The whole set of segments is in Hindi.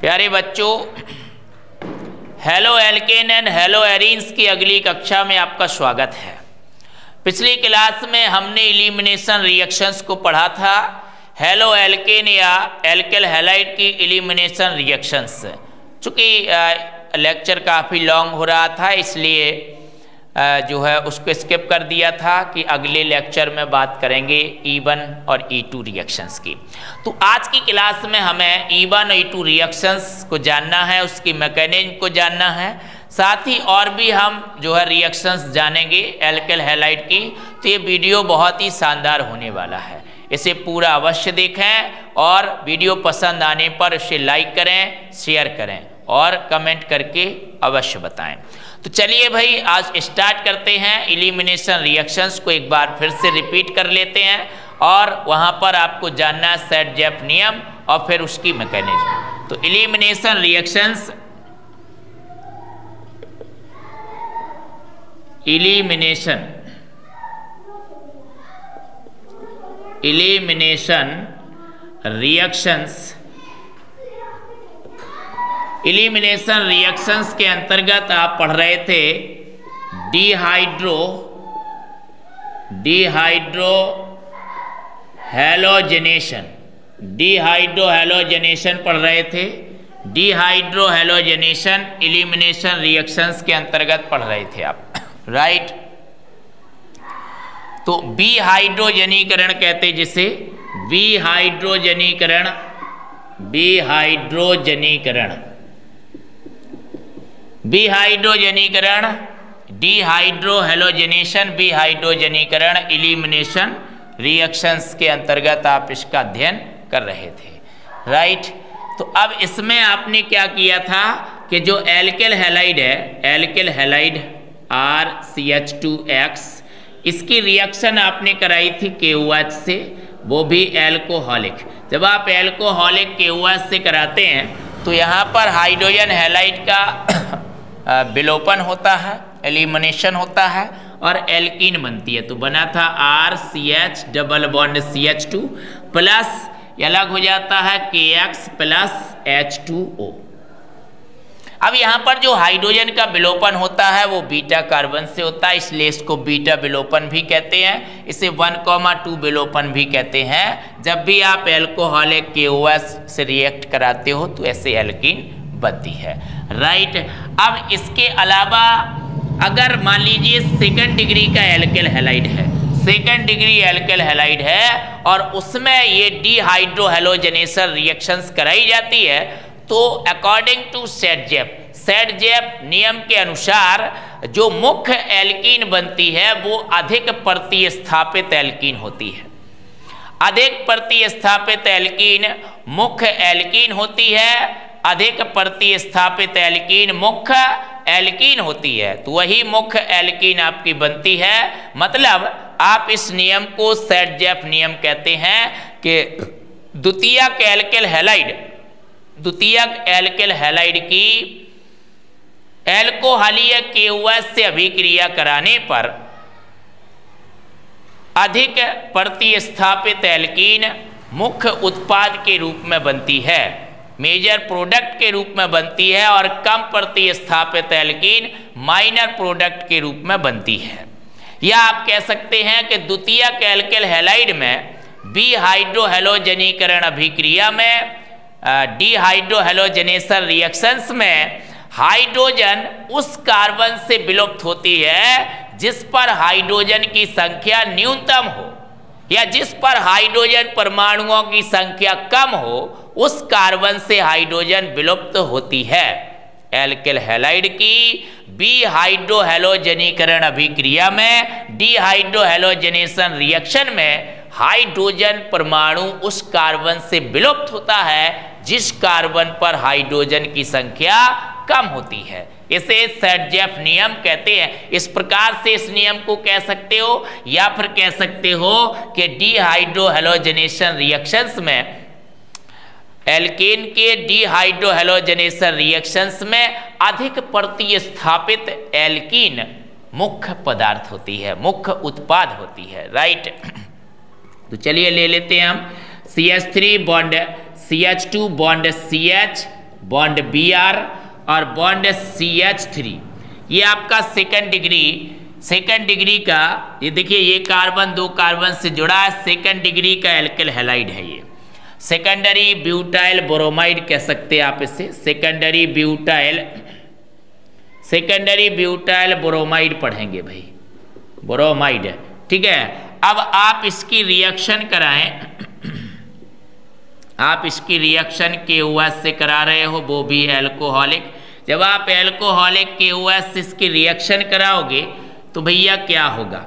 प्यारे बच्चों, halo alkane and hello arenes की अगली कक्षा में आपका स्वागत है। पिछली क्लास में हमने एलिमिनेशन रिएक्शंस को पढ़ा था। हेलो एल्केन या एल्किल हैलाइड की एलिमिनेशन रिएक्शंस। चूँकि लेक्चर काफ़ी लॉन्ग हो रहा था, इसलिए जो है उसको स्किप कर दिया था कि अगले लेक्चर में बात करेंगे E1 और E2 रिएक्शंस की। तो आज की क्लास में हमें E1 और E2 रिएक्शंस को जानना है, उसकी मैकेनिज्म को जानना है, साथ ही और भी हम जो है रिएक्शंस जानेंगे एल्किल हैलाइड की। तो ये वीडियो बहुत ही शानदार होने वाला है, इसे पूरा अवश्य देखें और वीडियो पसंद आने पर इसे लाइक करें, शेयर करें और कमेंट करके अवश्य बताएं। तो चलिए भाई, आज स्टार्ट करते हैं। एलिमिनेशन रिएक्शंस को एक बार फिर से रिपीट कर लेते हैं और वहाँ पर आपको जानना है सेट-जेफ नियम और फिर उसकी मैकेनिज्म। तो elimination reactions, elimination reactions, elimination reactions के अंतर्गत आप पढ़ रहे थे डिहाइड्रोहैलोजेनेशन पढ़ रहे थे। डिहाइड्रोहैलोजेनेशन एलिमिनेशन रिएक्शंस के अंतर्गत पढ़ रहे थे आप, राइट। तो विहाइड्रोजनीकरण कहते जिसे, विहाइड्रोजनीकरण डिहाइड्रोहैलोजेनेशन, विहाइड्रोजनीकरण एलिमिनेशन रिएक्शंस के अंतर्गत आप इसका अध्ययन कर रहे थे, राइट। तो अब इसमें आपने क्या किया था कि जो एल्किल हैलाइड है, एल्किल हैलाइड RCH2X, इसकी रिएक्शन आपने कराई थी KOH से, वो भी एल्कोहलिक। जब आप एल्कोहलिक KOH से कराते हैं तो यहाँ पर हाइड्रोजन हैलाइड का विलोपन होता है, एलिमिनेशन होता है और एल्कीन बनती है। तो बना था RCH double bond CH2 plus अलग हो जाता है KX प्लस H2O। अब यहाँ पर जो हाइड्रोजन का विलोपन होता है वो बीटा कार्बन से होता है, इसलिए इसको बीटा विलोपन भी कहते हैं। इसे 1,2 विलोपन भी कहते हैं। जब भी आप एल्कोहलिक KOH से रिएक्ट कराते हो तो ऐसे एल्कीन बनती है, राइट। अब इसके अलावा अगर मान लीजिए सेकंड डिग्री का एल्किल हैलाइड है, सेकंड डिग्री एल्किल हैलाइड है और उसमें ये डिहाइड्रोहैलोजेनेशन रिएक्शंस कराई जाती है, तो अकॉर्डिंग टू सेट-जेफ नियम के अनुसार जो मुख्य एल्कीन बनती है वो अधिक प्रतिस्थापित एल्कीन होती है। अधिक प्रतिस्थापित एल्कीन मुख्य एल्कीन होती है, अधिक प्रतिस्थापित एल्कीन मुख्य एल्कीन होती है। तो वही मुख्य एल्कीन आपकी बनती है। मतलब आप इस नियम को सेट-जेफ नियम कहते हैं कि द्वितीयक एल्किल हैलाइड की एल्कोहलीय KOH से अभिक्रिया कराने पर अधिक प्रतिस्थापित एल्कीन मुख्य उत्पाद के रूप में बनती है, मेजर प्रोडक्ट के रूप में बनती है, और कम प्रतिस्थापित एल्कीन माइनर प्रोडक्ट के रूप में बनती है। या आप कह सकते हैं कि द्वितीयक एल्किल हैलाइड में विहाइड्रोहैलोजनीकरण अभिक्रिया में, डिहाइड्रोहैलोजेनेशन रिएक्शंस में हाइड्रोजन उस कार्बन से विलुप्त होती है जिस पर हाइड्रोजन की संख्या न्यूनतम हो, या जिस पर हाइड्रोजन परमाणुओं की संख्या कम हो, उस कार्बन से हाइड्रोजन विलुप्त होती है। एल्किल हैलाइड की विहाइड्रोहैलोजनीकरण अभिक्रिया में, डिहाइड्रोहैलोजेनेशन रिएक्शन में हाइड्रोजन परमाणु उस कार्बन से विलुप्त होता है जिस कार्बन पर हाइड्रोजन की संख्या कम होती है। इसे सेट-जेफ नियम कहते हैं। इस प्रकार से इस नियम को कह सकते हो, या फिर कह सकते हो कि डिहाइड्रोहैलोजेनेशन रिएक्शंस में, एल्केन के डिहाइड्रोहैलोजेनेशन रिएक्शंस में अधिक प्रतिस्थापित एल्कीन मुख्य पदार्थ होती है, मुख्य उत्पाद होती है, राइट। तो चलिए ले लेते हैं हम CH3 bond CH2 bond CH bond Br और बॉन्ड CH3, ये आपका सेकंड डिग्री का, ये देखिए ये कार्बन 2 कार्बन से जुड़ा है, सेकंड डिग्री का एल्किल हैलाइड है ये। सेकेंडरी ब्यूटाइल ब्रोमाइड कह सकते हैं आप इसे, सेकेंडरी ब्यूटाइल ब्रोमाइड पढ़ेंगे भाई, ब्रोमाइड है, ठीक है। अब आप इसकी रिएक्शन कराएं, आप इसकी रिएक्शन KOH से करा रहे हो, वो भी एल्कोहलिक। जब आप एल्कोहलिक KOH से इसकी रिएक्शन कराओगे तो भैया क्या होगा,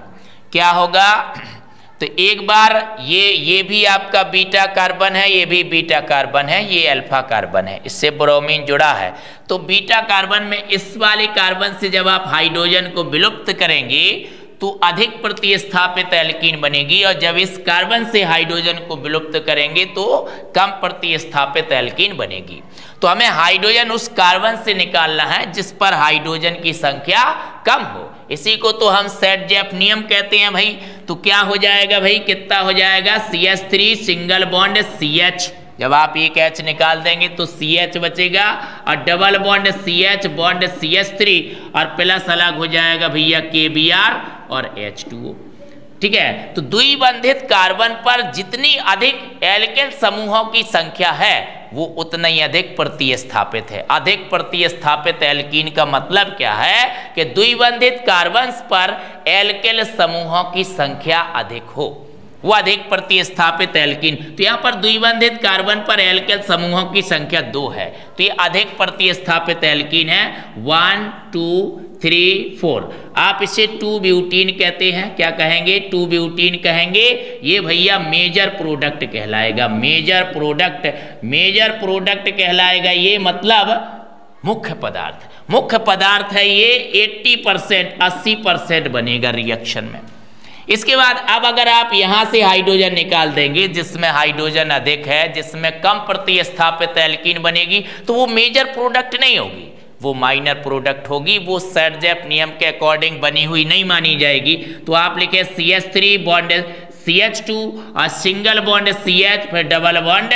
तो एक बार ये भी आपका बीटा कार्बन है, ये भी बीटा कार्बन है, ये अल्फा कार्बन है, इससे ब्रोमीन जुड़ा है। तो बीटा कार्बन में इस वाले कार्बन से जब आप हाइड्रोजन को विलुप्त करेंगे तो अधिक प्रतिस्थापित एल्कीन बनेगी, और जब इस कार्बन से हाइड्रोजन को विलुप्त करेंगे तो कम प्रतिस्थापित एल्कीन बनेगी। तो हमें हाइड्रोजन उस कार्बन से निकालना है जिस पर हाइड्रोजन की संख्या कम हो, इसी को तो हम सेट-जेफ नियम कहते हैं भाई। तो क्या हो जाएगा भाई, कितना हो जाएगा, CH3 सिंगल बॉन्ड CH, जब आप एक H निकाल देंगे तो CH बचेगा, और double bond CH bond CH3 और प्लस अलग हो जाएगा भैया KBr और H2O, ठीक है। तो द्विबंधित कार्बन पर जितनी अधिक एल्किल समूहों की संख्या है वो उतना ही अधिक प्रतिस्थापित है। अधिक प्रतिस्थापित एल्कीन का मतलब क्या है कि द्विबंधित कार्बन पर एल्किल समूहों की संख्या अधिक हो, वो अधिक प्रतिस्थापित एल्कीन। तो यहाँ पर द्विबंधित कार्बन पर एल्किल समूहों की संख्या 2 है, तो ये अधिक प्रतिस्थापित एल्कीन है। 1 2 3 4, आप इसे 2 ब्यूटीन कहते हैं, क्या कहेंगे, 2 ब्यूटीन कहेंगे। ये भैया मेजर प्रोडक्ट कहलाएगा, मेजर प्रोडक्ट कहलाएगा। ये मतलब मुख्य पदार्थ है, ये 80% बनेगा रिएक्शन में। इसके बाद अब अगर आप यहाँ से हाइड्रोजन निकाल देंगे जिसमें हाइड्रोजन अधिक है, जिसमें कम प्रतिस्थापित एल्कीन बनेगी, तो वो मेजर प्रोडक्ट नहीं होगी, वो माइनर प्रोडक्ट होगी, वो सेट-जेफ नियम के अकॉर्डिंग बनी हुई नहीं मानी जाएगी। तो आप लिखे CH3 बॉन्ड CH2 और सिंगल बॉन्ड CH फिर डबल बॉन्ड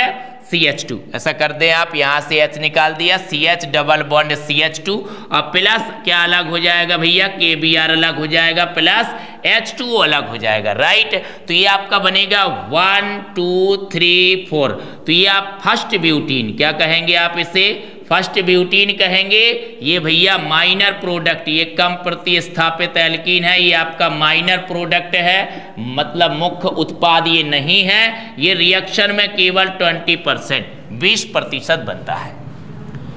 CH2, ऐसा कर दें आप। यहाँ से H निकाल दिया, CH डबल बॉन्ड CH2 और प्लस क्या अलग हो जाएगा भैया, KBr अलग हो जाएगा, प्लस H2O अलग हो जाएगा, राइट। तो ये आपका बनेगा 1 2 3 4। तो ये आप फर्स्ट ब्यूटीन क्या कहेंगे, आप इसे फर्स्ट ब्यूटीन कहेंगे। ये भैया माइनर प्रोडक्ट, ये कम प्रतिस्थापित एल्कीन है, ये आपका माइनर प्रोडक्ट है, मतलब मुख्य उत्पाद ये नहीं है। ये रिएक्शन में केवल 20% बनता है।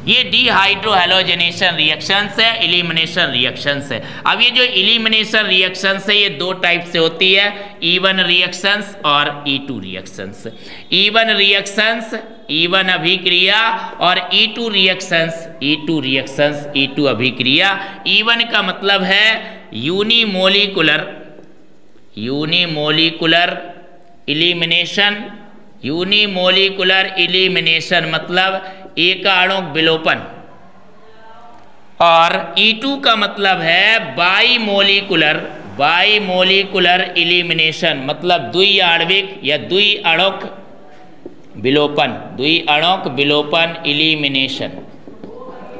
ये डिहाइड्रोहैलोजेनेशन रिएक्शंस है, एलिमिनेशन रिएक्शंस है। अब ये जो एलिमिनेशन रिएक्शंस है ये 2 टाइप से होती है, E1 रिएक्शंस और E2 रिएक्शंस। E1 अभिक्रिया और E2 रिएक्शंस, E2 अभिक्रिया। E1 का मतलब है यूनिमोलिकुलर इलिमिनेशन, मतलब एकाणुक विलोपन। और E2 का मतलब है बाईमोलिकुलर इलिमिनेशन, मतलब द्विआण्विक या द्विअणुक विलोपन इलिमिनेशन,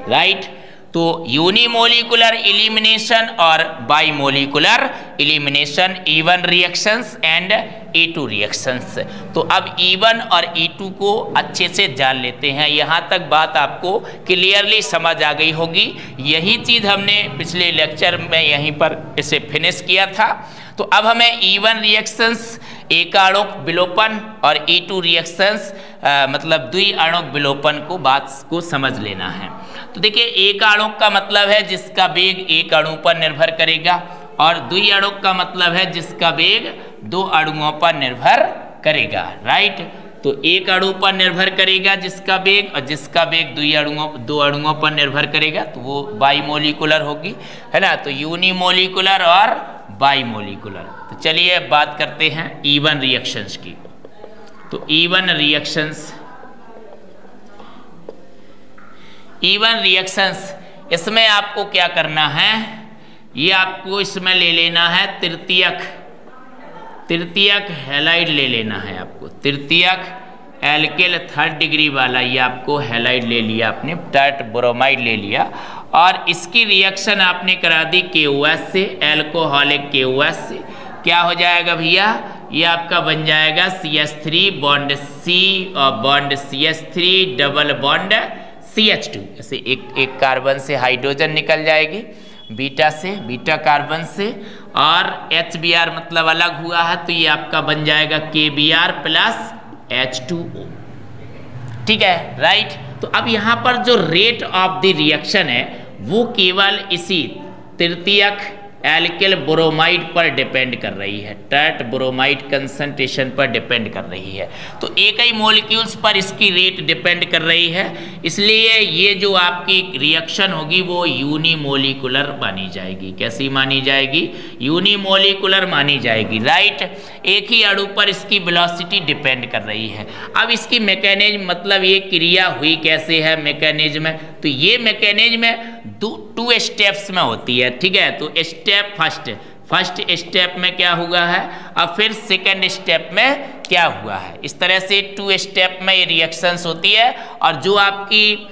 राइट। तो यूनिमोलिकुलर इलिमिनेशन और bimolecular elimination, E1 reactions and E2 reactions. तो अब E1 और E2 को अच्छे से जान लेते हैं। यहाँ तक बात आपको क्लियरली समझ आ गई होगी। यही चीज़ हमने पिछले लेक्चर में यहीं पर इसे फिनिश किया था। तो अब हमें E1 रिएक्शंस एकाणुक विलोपन और E2 रिएक्शंस मतलब द्विअणुक विलोपन बात को समझ लेना है। तो देखिए, एकाणुक का मतलब है जिसका वेग एक अणु पर निर्भर करेगा, और द्विअणुक का मतलब है जिसका वेग 2 अणुओं पर निर्भर करेगा, राइट। तो एक अणु पर निर्भर करेगा जिसका वेग, और जिसका वेग 2 अणुओं पर निर्भर करेगा, तो वो बाईमोलिकुलर होगी, है ना। तो यूनिमोलिकुलर और बाईमोलिकुलर। तो चलिए अब बात करते हैं E1 रिएक्शंस की। तो E1 रिएक्शंस, इसमें आपको क्या करना है, ये आपको इसमें ले लेना है तृतीयक हैलाइड ले लेना है आपको, तृतीयक एल्केल 3rd डिग्री वाला, ये आपको हैलाइड ले लिया आपने, टर्ट ब्रोमाइड ले लिया, और इसकी रिएक्शन आपने करा दी KOH से, एल्कोहलिक KOH से। क्या हो जाएगा भैया, ये आपका बन जाएगा CH3 बॉन्ड C और bond CH3 double bond CH2। ऐसे एक कार्बन से हाइड्रोजन निकल जाएगी, बीटा से, बीटा कार्बन से, और HBr मतलब अलग हुआ है, तो ये आपका बन जाएगा KBr प्लस H2O। ठीक है, राइट। तो अब यहाँ पर जो रेट ऑफ द रिएक्शन है वो केवल इसी तृतीयक एल्किल ब्रोमाइड पर डिपेंड कर रही है, टर्ट ब्रोमाइड कंसंट्रेशन पर डिपेंड कर रही है। तो एक ही मॉलिक्यूल्स पर इसकी रेट डिपेंड कर रही है, इसलिए ये जो आपकी रिएक्शन होगी वो यूनिमोलिकुलर मानी जाएगी। कैसी मानी जाएगी? यूनिमोलिकुलर मानी जाएगी, राइट। एक ही अणु पर इसकी वेलोसिटी डिपेंड कर रही है। अब इसकी मैकेनिज्म, मतलब ये क्रिया हुई कैसे है मैकेनिज्म, तो ये मैकेनिज्म 2 स्टेप्स में होती है। ठीक है, तो स्टेप फर्स्ट स्टेप में क्या हुआ है, अब फिर सेकंड स्टेप में क्या हुआ है। इस तरह से 2 स्टेप में ये रिएक्शंस होती है, और जो आपकी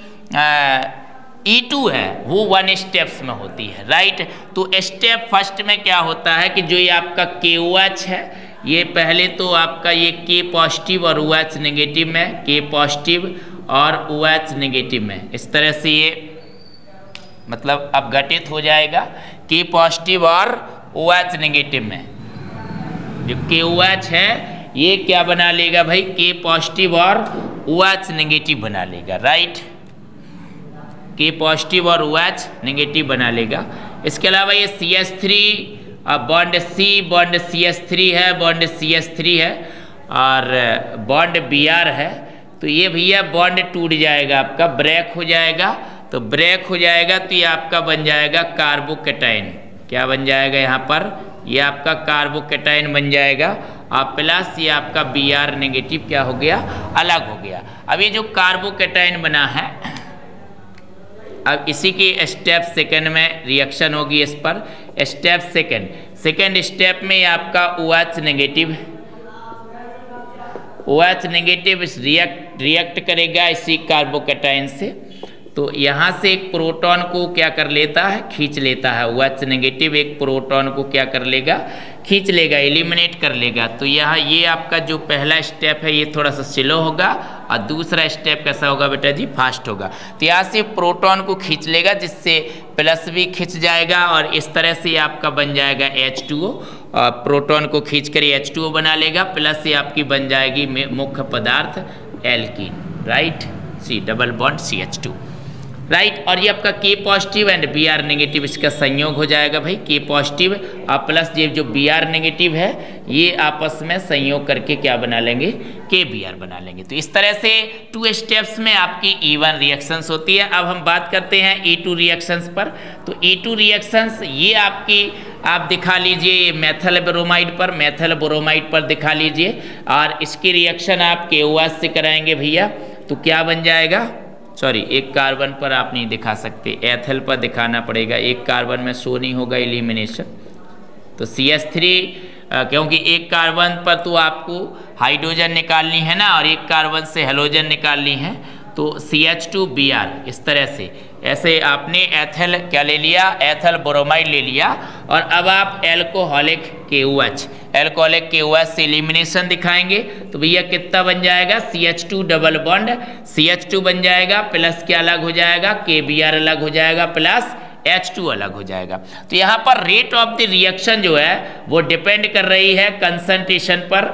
E2 है वो 1 स्टेप्स में होती है, राइट। तो स्टेप फर्स्ट में क्या होता है कि जो ये आपका KOH है, ये पहले तो आपका ये K पॉजिटिव और OH नेगेटिव में, K पॉजिटिव और OH नेगेटिव में, इस तरह से ये मतलब अब घटित हो जाएगा K पॉजिटिव और OH नेगेटिव में। जो KOH है ये क्या बना लेगा भाई, K पॉजिटिव और OH नेगेटिव बना लेगा, राइट। K पॉजिटिव और OH नेगेटिव बना लेगा। इसके अलावा ये CH3 bond C bond CH3 है, बॉन्ड CH3 है, और बॉन्ड Br है, तो ये भैया बॉन्ड टूट जाएगा, आपका ब्रेक हो जाएगा। तो ब्रेक हो जाएगा तो ये आपका बन जाएगा कार्बोकेटाइन। क्या बन जाएगा यहाँ पर, ये आपका कार्बोकेटाइन बन जाएगा, और प्लस ये आपका Br नेगेटिव क्या हो गया, अलग हो गया। अब ये जो कार्बोकेटाइन बना है, अब इसी के स्टेप सेकंड में रिएक्शन होगी इस पर। स्टेप सेकंड स्टेप में ये आपका OH negative, OH negative react करेगा इसी कार्बोकेटाइन से। तो यहाँ से एक प्रोटॉन को क्या कर लेता है, खींच लेता है। OH नेगेटिव एक प्रोटॉन को क्या कर लेगा, खींच लेगा, एलिमिनेट कर लेगा। तो यहाँ ये आपका जो पहला स्टेप है ये थोड़ा सा स्लो होगा, और दूसरा स्टेप कैसा होगा बेटा जी, फास्ट होगा। तो यहाँ से प्रोटॉन को खींच लेगा, जिससे प्लस भी खींच जाएगा, और इस तरह से आपका बन जाएगा H2O। और प्रोटॉन को खींच कर H2O बना लेगा, प्लस से आपकी बन जाएगी मुख्य पदार्थ alkene, right, C double bond CH2, right. और ये आपका K positive and Br negative इसका संयोग हो जाएगा भाई, K पॉजिटिव और प्लस ये जो Br नेगेटिव है ये आपस में संयोग करके क्या बना लेंगे, KBr बना लेंगे। तो इस तरह से 2 स्टेप्स में आपकी E1 रिएक्शंस होती है। अब हम बात करते हैं E2 रिएक्शंस पर। तो E2 रिएक्शंस ये आपकी आप दिखा लीजिए मेथल ब्रोमाइड पर दिखा लीजिए, और इसकी रिएक्शन आप KOH से कराएंगे भैया, तो क्या बन जाएगा, सॉरी एक कार्बन पर आप नहीं दिखा सकते, एथल पर दिखाना पड़ेगा, एक कार्बन में शो नहीं होगा एलिमिनेशन। तो CH3 क्योंकि एक कार्बन पर तो आपको हाइड्रोजन निकालनी है ना, और एक कार्बन से हेलोजन निकालनी है, तो CH2Br इस तरह से, ऐसे आपने एथल क्या ले लिया, एथल ब्रोमाइड ले लिया, और अब आप एल्कोहलिक KOH से एलिमिनेशन दिखाएंगे। तो भैया कितना बन जाएगा, CH2 डबल बॉन्ड CH2 बन जाएगा, प्लस क्या अलग हो जाएगा, KBr अलग हो जाएगा, प्लस H2 अलग हो जाएगा। तो यहाँ पर रेट ऑफ द रिएक्शन जो है वो डिपेंड कर रही है कंसंट्रेशन पर।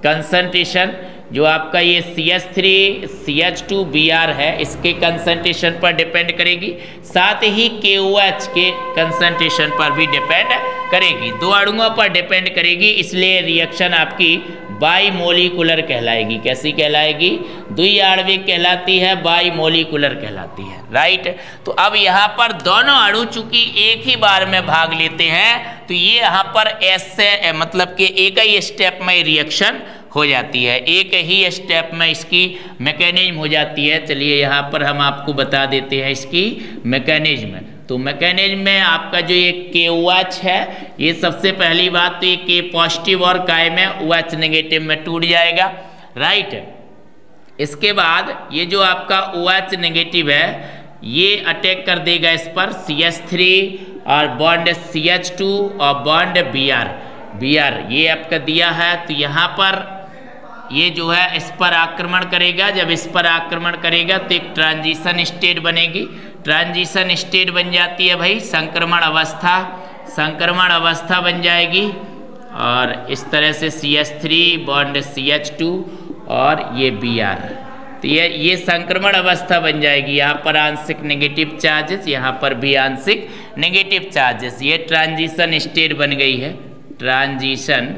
कंसंट्रेशन जो आपका ये CH3 CH2Br है इसके कंसंट्रेशन पर डिपेंड करेगी, साथ ही KOH के कंसंट्रेशन पर भी डिपेंड करेगी, 2 अणुओं पर डिपेंड करेगी। इसलिए रिएक्शन आपकी बाईमोलिकुलर कहलाएगी। कैसी कहलाएगी, द्विआण्विक कहलाती है, बाईमोलिकुलर कहलाती है, राइट। तो अब यहाँ पर दोनों अणु चूंकि एक ही बार में भाग लेते हैं, तो ये यहाँ पर ऐसे मतलब कि एक ही स्टेप में रिएक्शन हो जाती है, एक ही स्टेप में इसकी मैकेनिज्म हो जाती है। चलिए यहाँ पर हम आपको बता देते हैं इसकी मैकेनिज्म। तो मैकेनिज्म में आपका जो ये KOH है, ये सबसे पहली बात तो ये K पॉजिटिव और काय में OH नेगेटिव में टूट जाएगा, राइट। इसके बाद ये जो आपका OH नेगेटिव है ये अटैक कर देगा इस पर CH3 और बॉन्ड CH2 और बॉन्ड Br ये आपका दिया है। तो यहाँ पर ये जो है इस पर आक्रमण करेगा। जब इस पर आक्रमण करेगा तो एक ट्रांजिशन स्टेट बनेगी। ट्रांजिशन स्टेट बन जाती है भाई संक्रमण अवस्था बन जाएगी। और इस तरह से CH3 बॉन्ड CH2 और ये Br, तो ये संक्रमण अवस्था बन जाएगी। यहाँ पर आंशिक नेगेटिव चार्जेस, यहाँ पर भी आंशिक नेगेटिव चार्जेस। ये ट्रांजिशन स्टेट बन गई है, ट्रांजिशन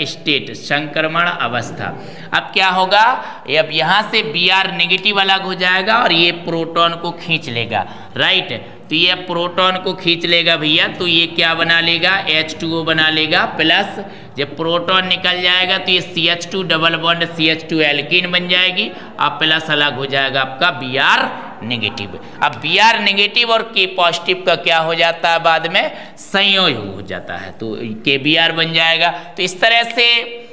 स्टेट संक्रमण अवस्था। अब क्या होगा, अब यहाँ से Br नेगेटिव अलग हो जाएगा और ये प्रोटॉन को खींच लेगा, राइट। तो ये प्रोटॉन को खींच लेगा भैया, तो ये क्या बना लेगा, H2O बना लेगा प्लस। जब प्रोटॉन निकल जाएगा तो ये CH2 double bond CH2 alkene बन जाएगी और प्लस अलग हो जाएगा आपका Br नेगेटिव। अब Br नेगेटिव और K पॉजिटिव का क्या हो जाता है, बाद में संयोग हो जाता है, तो KBr बन जाएगा। तो इस तरह से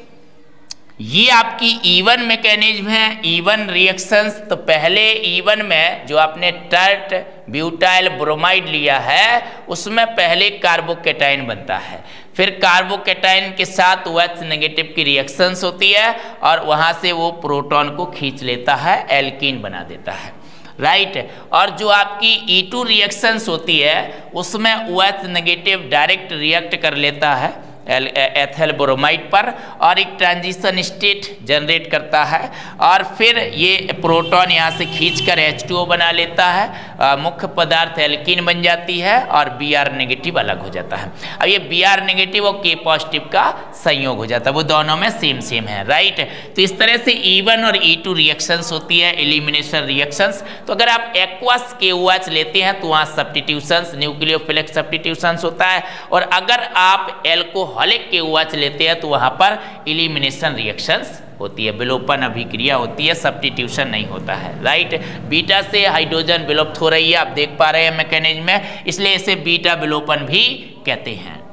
ये आपकी E1 मैकेनिज्म है, E1 रिएक्शंस। तो पहले E1 में जो आपने टर्ट ब्यूटाइल ब्रोमाइड लिया है उसमें पहले कार्बोकेटाइन बनता है, फिर कार्बोकेटाइन के साथ OH नेगेटिव की रिएक्शंस होती है और वहाँ से वो प्रोटॉन को खींच लेता है, एल्कीन बना देता है, राइट। और जो आपकी E2 रिएक्शंस होती है उसमें OH नेगेटिव डायरेक्ट रिएक्ट कर लेता है एथिल ब्रोमाइड पर और एक ट्रांजिशन स्टेट जनरेट करता है और फिर ये प्रोटॉन यहाँ से खींचकर H2O बना लेता है, मुख्य पदार्थ एल्कीन बन जाती है और Br नेगेटिव अलग हो जाता है। अब ये Br नेगेटिव और K पॉजिटिव का संयोग हो जाता है, वो दोनों में सेम है, राइट। तो इस तरह से E1 और E2 रिएक्शंस होती है, एलिमिनेशन रिएक्शंस। तो अगर आप एक्वस KOH लेते हैं तो वहाँ सब्स्टिट्यूशंस, न्यूक्लियोफिलिक सब्स्टिट्यूशंस होता है, और अगर आप एल्कोहलिक KOH लेते हैं तो वहाँ पर एलिमिनेशन रिएक्शंस होती है, विलोपन अभिक्रिया होती है, सब्स्टिट्यूशन नहीं होता है, राइट। बीटा से हाइड्रोजन विलुप्त हो रही है, आप देख पा रहे हैं मैकेनिज्म में, इसलिए इसे बीटा विलोपन भी कहते हैं।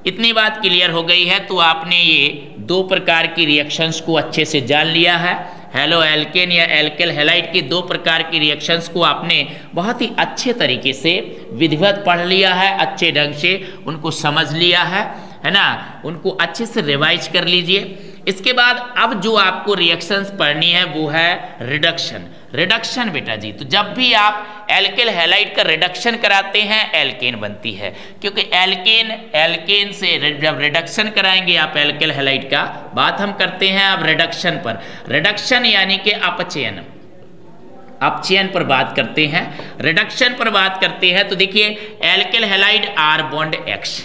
इतनी बात क्लियर हो गई है तो आपने ये दो प्रकार की रिएक्शंस को अच्छे से जान लिया है। हेलो एल्केन या एल्किल हैलाइड की दो प्रकार की रिएक्शंस को आपने बहुत ही अच्छे तरीके से विधिवत पढ़ लिया है, अच्छे ढंग से उनको समझ लिया है ना, उनको अच्छे से रिवाइज कर लीजिए। इसके बाद अब जो आपको रिएक्शंस पढ़नी है वो है रिडक्शन बेटा जी। तो जब भी आप एल्किल हैलाइड का रिडक्शन कराते हैं एल्केन बनती है, क्योंकि एल्केन से जब रिडक्शन कराएंगे आप एल्किल हैलाइड का, बात हम करते हैं अब रिडक्शन पर। रिडक्शन यानी कि अपचयन पर बात करते हैं, रिडक्शन पर बात करते हैं। तो देखिए alkyl halide R bond X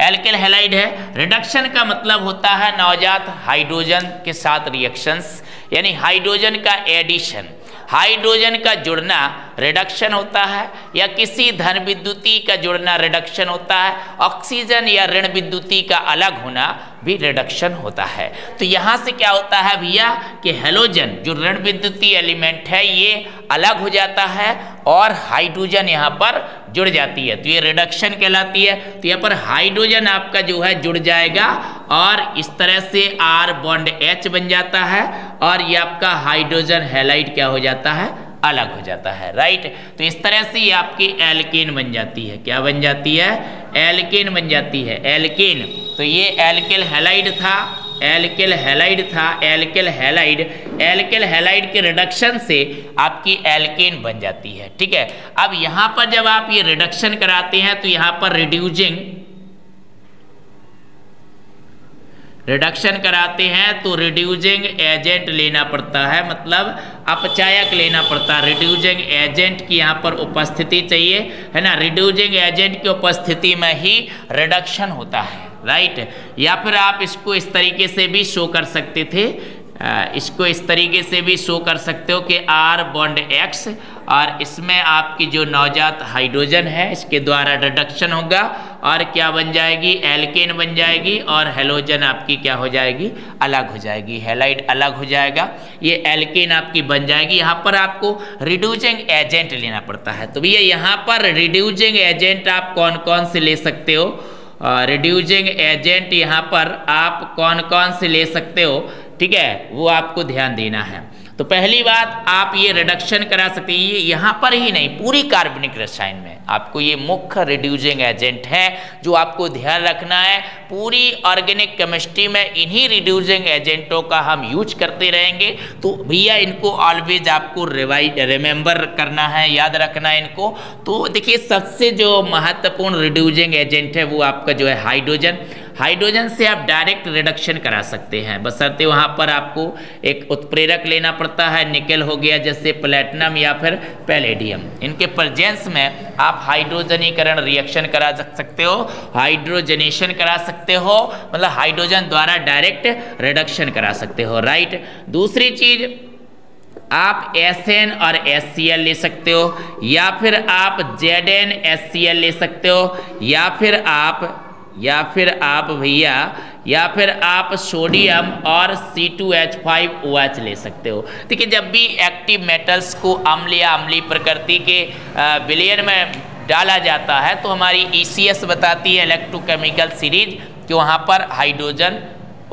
alkyl halide है। रिडक्शन का मतलब होता है नवजात हाइड्रोजन के साथ रिएक्शंस, यानी हाइड्रोजन का एडिशन, हाइड्रोजन का जुड़ना रिडक्शन होता है, या किसी धन विद्युती का जुड़ना रिडक्शन होता है, ऑक्सीजन या ऋण विद्युती का अलग होना भी रिडक्शन होता है। तो यहाँ से क्या होता है भैया कि हेलोजन जो ऋण विद्युती एलिमेंट है ये अलग हो जाता है और हाइड्रोजन यहाँ पर जुड़ जाती है, तो ये रिडक्शन कहलाती है। तो यहाँ पर हाइड्रोजन आपका जो है जुड़ जाएगा और इस तरह से R बॉन्ड H बन जाता है और ये आपका हाइड्रोजन हैलाइड क्या हो जाता है, अलग हो जाता है, राइट। तो इस तरह से ये आपकी एल्केन बन जाती है, क्या बन जाती है, एल्केन बन जाती है, एल्केन। तो ये एल्किल हैलाइड था, एल्किल हैलाइड के रिडक्शन से आपकी एल्केन बन जाती है, ठीक है। अब यहाँ पर जब आप ये रिडक्शन कराते हैं तो यहाँ पर रिडक्शन कराते हैं तो रिड्यूसिंग एजेंट लेना पड़ता है, मतलब अपचायक लेना पड़ता है। रिड्यूसिंग एजेंट की यहाँ पर उपस्थिति चाहिए, है ना, रिड्यूसिंग एजेंट की उपस्थिति में ही रिडक्शन होता है, राइट। या फिर आप इसको इस तरीके से भी शो कर सकते थे, इसको इस तरीके से भी शो कर सकते हो कि R बॉन्ड X और इसमें आपकी जो नवजात हाइड्रोजन है इसके द्वारा रिडक्शन होगा और क्या बन जाएगी, एल्केन बन जाएगी और हेलोजन आपकी क्या हो जाएगी, अलग हो जाएगी, हैलाइड अलग हो जाएगा, ये एल्केन आपकी बन जाएगी। यहाँ पर आपको रिड्यूसिंग एजेंट लेना पड़ता है। तो भैया यहाँ पर रिड्यूसिंग एजेंट आप कौन कौन से ले सकते हो, रिड्यूसिंग एजेंट यहाँ पर आप कौन कौन से ले सकते हो, ठीक है, वो आपको ध्यान देना है। तो पहली बात, आप ये रिडक्शन करा सकते हैं, ये यहाँ पर ही नहीं, पूरी कार्बनिक रसायन में आपको ये मुख्य रिड्यूसिंग एजेंट है जो आपको ध्यान रखना है। पूरी ऑर्गेनिक केमिस्ट्री में इन्हीं रिड्यूसिंग एजेंटों का हम यूज करते रहेंगे। तो भैया इनको ऑलवेज आपको रिमेंबर करना है, याद रखना है इनको। तो देखिए सबसे जो महत्वपूर्ण रिड्यूसिंग एजेंट है वो आपका जो है हाइड्रोजन। हाइड्रोजन से आप डायरेक्ट रिडक्शन करा सकते हैं, बशर्ते वहाँ पर आपको एक उत्प्रेरक लेना पड़ता है, निकल हो गया जैसे प्लेटिनम या फिर पैलेडियम, इनके प्रेजेंस में आप हाइड्रोजनीकरण रिएक्शन करा सकते हो, हाइड्रोजनेशन करा सकते हो, मतलब हाइड्रोजन द्वारा डायरेक्ट रिडक्शन करा सकते हो, राइट। दूसरी चीज, आप SN और HCl ले सकते हो, या फिर आप ZnHCl ले सकते हो, या फिर आप भैया या फिर आप सोडियम और C2H5OH ले सकते हो। देखिए जब भी एक्टिव मेटल्स को अम्ल या अम्लीय प्रकृति के विलयन में डाला जाता है तो हमारी ECS बताती है इलेक्ट्रोकेमिकल सीरीज कि वहाँ पर हाइड्रोजन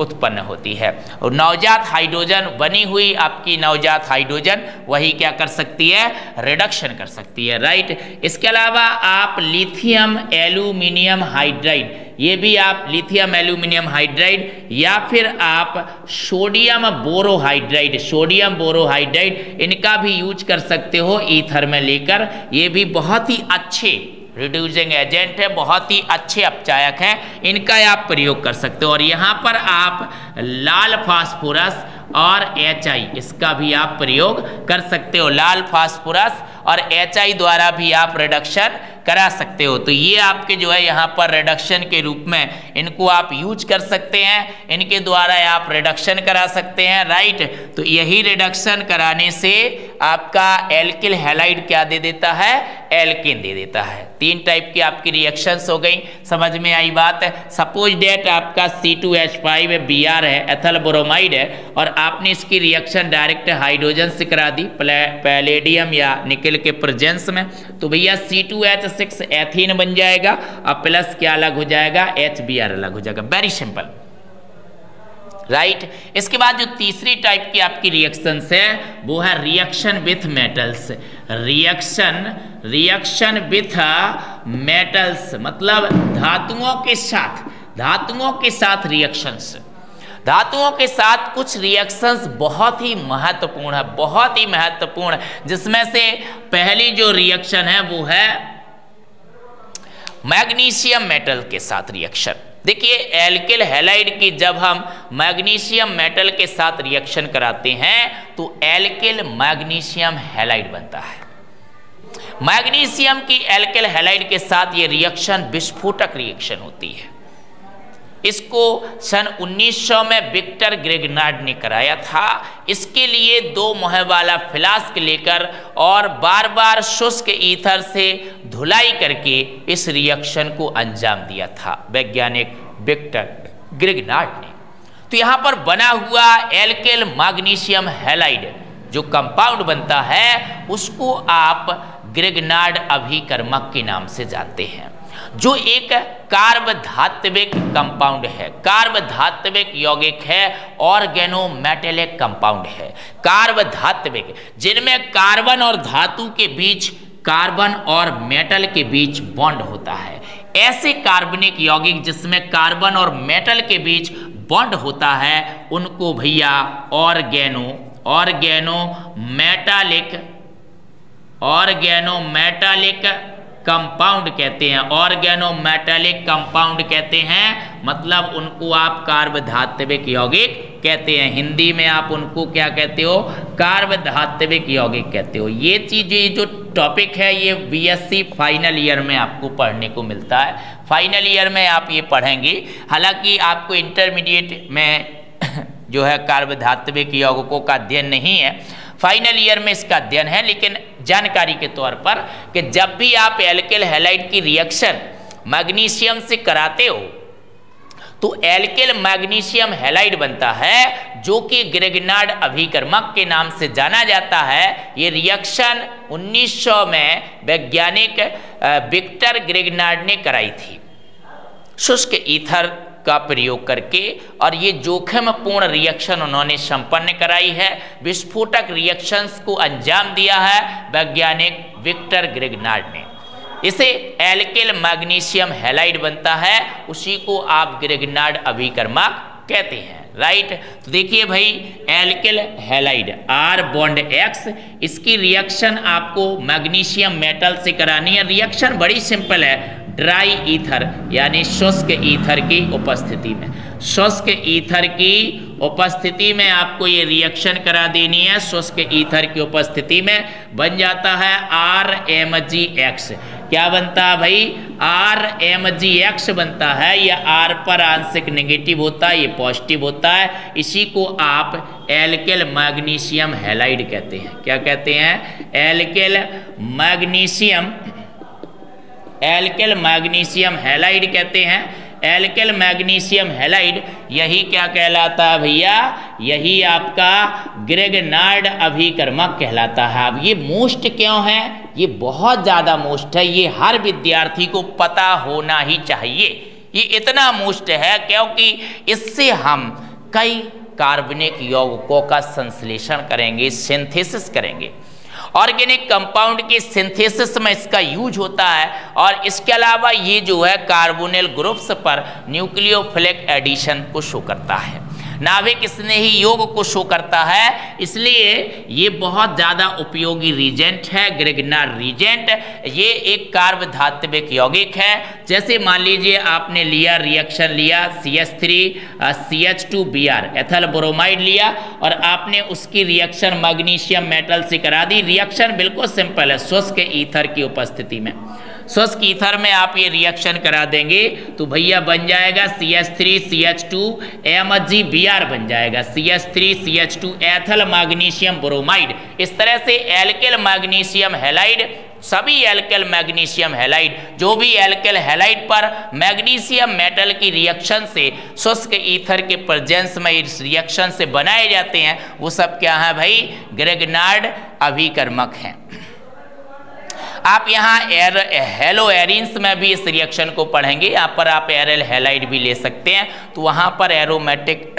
उत्पन्न होती है, और नवजात हाइड्रोजन बनी हुई आपकी नवजात हाइड्रोजन वही क्या कर सकती है, रिडक्शन कर सकती है, राइट। इसके अलावा आप लिथियम एल्यूमिनियम हाइड्राइड, ये भी आप लिथियम एल्यूमिनियम हाइड्राइड या फिर आप सोडियम बोरोहाइड्राइड इनका भी यूज कर सकते हो ईथर में लेकर। ये भी बहुत ही अच्छे रिड्यूसिंग एजेंट है, बहुत ही अच्छे अपचायक हैं, इनका आप प्रयोग कर सकते हो। और यहाँ पर आप लाल फास्फोरस और HI इसका भी आप प्रयोग कर सकते हो, लाल फास्फोरस और HI द्वारा भी आप रिडक्शन करा सकते हो। तो ये आपके जो है यहाँ पर रिडक्शन के रूप में इनको आप यूज कर सकते हैं, इनके द्वारा आप रिडक्शन करा सकते हैं, राइट। तो यही रिडक्शन कराने से आपका एल्किल हैलाइड क्या दे देता है, एल्केन दे देता है। 3 टाइप की आपकी रिएक्शंस हो गई, समझ में आई बात। सपोज डेट आपका C2H5 Br है, एथल ब्रोमाइड है, और आपने इसकी रिएक्शन डायरेक्ट हाइड्रोजन से करा दी पैलेडियम या निकल के प्रेजेंस में, तो भैया C2H6 एथीन बन जाएगा और प्लस क्या अलग हो जाएगा, HBr अलग हो जाएगा, वेरी सिंपल, राइट। इसके बाद जो तीसरी टाइप की आपकी रिएक्शंस है वो है reaction with metals. Reaction with metals मतलब धातुओं के साथ रिएक्शंस। धातुओं के साथ कुछ रिएक्शंस बहुत ही महत्वपूर्ण, जिसमें से पहली जो रिएक्शन है वो है मैग्नीशियम मेटल के साथ रिएक्शन। देखिए एल्किल हैलाइड की जब हम मैग्नीशियम मेटल के साथ रिएक्शन कराते हैं तो एल्किल मैग्नीशियम हैलाइड बनता है। मैग्नीशियम की एल्किल हैलाइड के साथ ये रिएक्शन विस्फोटक रिएक्शन होती है। इसको सन 1900 में विक्टर ग्रेगनार्ड ने कराया था। इसके लिए 2 मुहर वाला फ्लास्क लेकर और बार बार शुष्क ईथर से धुलाई करके इस रिएक्शन को अंजाम दिया था वैज्ञानिक विक्टर ग्रेगनार्ड ने। तो यहाँ पर बना हुआ एल्किल मैग्नीशियम हैलाइड जो कंपाउंड बनता है उसको आप ग्रेगनार्ड अभिकर्मक के नाम से जानते हैं, जो एक कार्बधात्विक कंपाउंड है, कार्बधात्विक यौगिक है, ऑर्गेनोमेटेलिक कंपाउंड है। कार्बधात्विक जिनमें कार्बन और धातु के बीच, कार्बन और मेटल के बीच बॉन्ड होता है। ऐसे कार्बनिक यौगिक जिसमें कार्बन और मेटल के बीच बॉन्ड होता है उनको भैया ऑर्गेनोमेटालिक कंपाउंड कहते हैं। ऑर्गेनोमेटालिक कंपाउंड कहते हैं, मतलब उनको आप कार्बधात्विक यौगिक कहते हैं। हिंदी में आप उनको क्या कहते हो, कार्बधात्विक यौगिक कहते हो। ये चीज, ये जो टॉपिक है ये BSc फाइनल ईयर में आपको पढ़ने को मिलता है। फाइनल ईयर में आप ये पढ़ेंगे। हालांकि आपको इंटरमीडिएट में जो है कार्बधात्विक यौगिकों का अध्ययन नहीं है, फाइनल ईयर में इसका अध्ययन है। लेकिन जानकारी के तौर पर कि जब भी आप एल्किल हैलाइड की रिएक्शन मैग्नीशियम से कराते हो तो एल्किल मैग्नीशियम हैलाइड बनता है, जो कि ग्रेगनार्ड अभिकर्मक के नाम से जाना जाता है। ये रिएक्शन 1900 में वैज्ञानिक विक्टर ग्रेगनार्ड ने कराई थी। शुष्क ईथर का प्रयोग करके, और ये जोखिमपूर्ण रिएक्शन उन्होंने संपन्न कराई है। विस्फोटक रिएक्शंस को अंजाम दिया है वैज्ञानिक विक्टर ग्रिग्नार्ड ने। इसे एल्किल मैग्नीशियम हैलाइड बनता है, उसी को आप ग्रिग्नार्ड अभिकर्मक कहते हैं, राइट। तो देखिए भाई, alkyl halide R bond X, इसकी रिएक्शन आपको मैग्नीशियम मेटल से करानी है। रिएक्शन बड़ी सिंपल है, ड्राई ईथर यानी शुष्क ईथर की उपस्थिति में, शुष्क ईथर की उपस्थिति में आपको ये रिएक्शन करा देनी है। शुष्क ईथर की उपस्थिति में बन जाता है RMgX। क्या बनता है भाई? RMgX बनता है। यह R पर आंशिक नेगेटिव होता है, ये पॉजिटिव होता है। इसी को आप एल्किल मैग्नीशियम हैलाइड कहते हैं। क्या कहते हैं? एल्किल मैग्नीशियम हैलाइड कहते हैं। एल्किल मैग्नीशियम हैलाइड यही क्या कहलाता है भैया? यही आपका ग्रिग्नार्ड अभिकर्मक कहलाता है। अब ये मोस्ट क्यों है? ये बहुत ज़्यादा मोस्ट है, ये हर विद्यार्थी को पता होना ही चाहिए। ये इतना मोस्ट है क्योंकि इससे हम कई कार्बनिक यौगिकों का संश्लेषण करेंगे, सिंथेसिस करेंगे। ऑर्गेनिक कंपाउंड के सिंथेसिस में इसका यूज होता है, और इसके अलावा ये जो है कार्बोनिल ग्रुप्स पर न्यूक्लियोफिलिक एडिशन को शो करता है, नाभिक स्नेही योग को शो करता है। इसलिए ये बहुत ज़्यादा उपयोगी रीजेंट है, ग्रिग्नार्ड रीजेंट। ये एक कार्बधात्विक यौगिक है। जैसे मान लीजिए आपने लिया रिएक्शन लिया CH3CH2Br एथल ब्रोमाइड लिया, और आपने उसकी रिएक्शन मैग्नीशियम मेटल से करा दी। रिएक्शन बिल्कुल सिंपल है, शुष्क ईथर की उपस्थिति में, शुष्क ईथर में आप ये रिएक्शन करा देंगे तो भैया बन जाएगा CH3CH2MgBr बन जाएगा, CH3CH2 एथल मैग्नीशियम ब्रोमाइड। इस तरह से एल्किल मैग्नीशियम हैलाइड, सभी एल्किल मैग्नीशियम हैलाइड, जो भी एल्किल हैलाइड पर मैग्नीशियम मेटल की रिएक्शन से, शुष्क ईथर के प्रेजेंस में इस रिएक्शन से बनाए जाते हैं, वो सब क्या है भाई? ग्रिग्नार्ड अभिकर्मक हैं। आप यहाँ हेलो एरिन्स में भी इस रिएक्शन को पढ़ेंगे। यहाँ पर आप एरल हैलाइड भी ले सकते हैं, तो वहाँ पर एरोमेटिक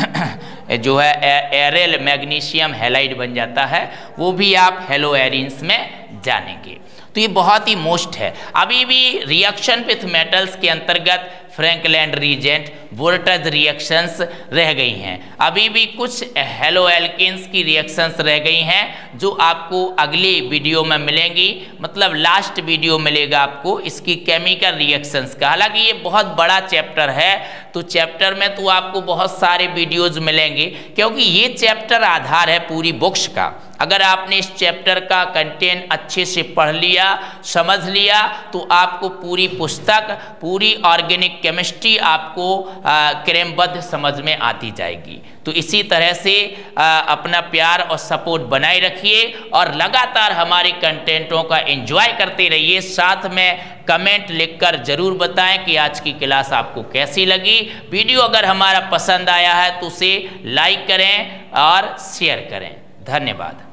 जो है एरल मैग्नीशियम हैलाइड बन जाता है, वो भी आप हेलो एरिन्स में जानेंगे। तो ये बहुत ही मोस्ट है। अभी भी रिएक्शन विथ मेटल्स के अंतर्गत फ्रैंकलैंड रीजेंट, वोल्टेज रिएक्शंस रह गई हैं। अभी भी कुछ हेलो एल्केन्स की रिएक्शंस रह गई हैं, जो आपको अगली वीडियो में मिलेंगी, मतलब लास्ट वीडियो मिलेगा आपको इसकी केमिकल रिएक्शंस का। हालांकि ये बहुत बड़ा चैप्टर है, तो चैप्टर में तो आपको बहुत सारे वीडियोज मिलेंगे, क्योंकि ये चैप्टर आधार है पूरी बुक्स का। अगर आपने इस चैप्टर का कंटेंट अच्छे से पढ़ लिया, समझ लिया, तो आपको पूरी पुस्तक, पूरी ऑर्गेनिक केमिस्ट्री आपको क्रमबद्ध समझ में आती जाएगी। तो इसी तरह से अपना प्यार और सपोर्ट बनाए रखिए, और लगातार हमारे कंटेंटों का एंजॉय करते रहिए। साथ में कमेंट लिखकर जरूर बताएं कि आज की क्लास आपको कैसी लगी। वीडियो अगर हमारा पसंद आया है तो उसे लाइक करें और शेयर करें। धन्यवाद।